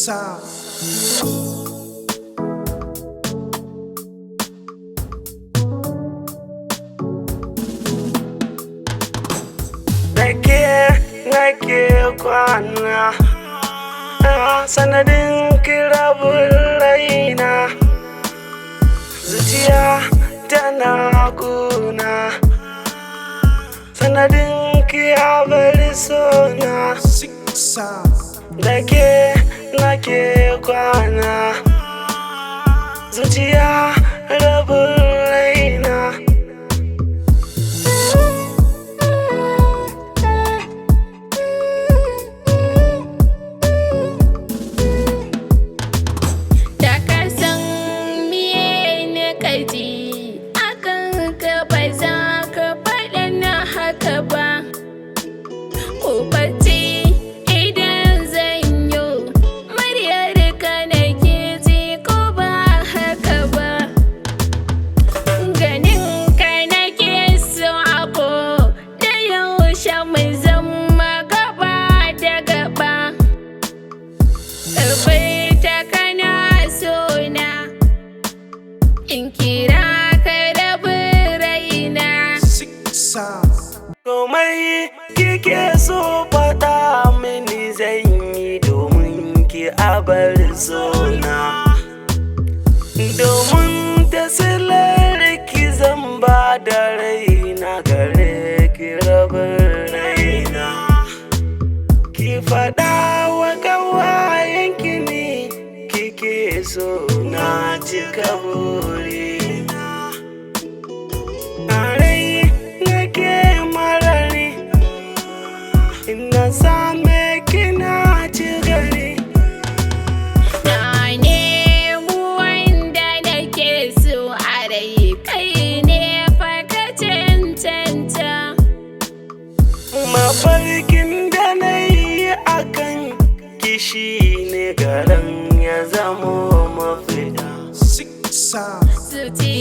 sound. Nake kwana sanadin kirabun raina, zuciya tana kuna sanadin kiyabar sona. Dake nake kwana, zuciya rabin raina. In kira ka rabin raina. Komai kike so faɗa mini zan yi domin ki abar sona, domin ta silar ki zan ba da raina gare ki rabin raina. Ki faɗa wa ƙawayenki ne kike so na cika burina. A rai nake marari, ina same kina ci gari. Na nemi wanda nake so a rai, kai ne fa ka cancanta. Mafarkin da na yi akan kishi ne garan ya zamo mafita. Zuciya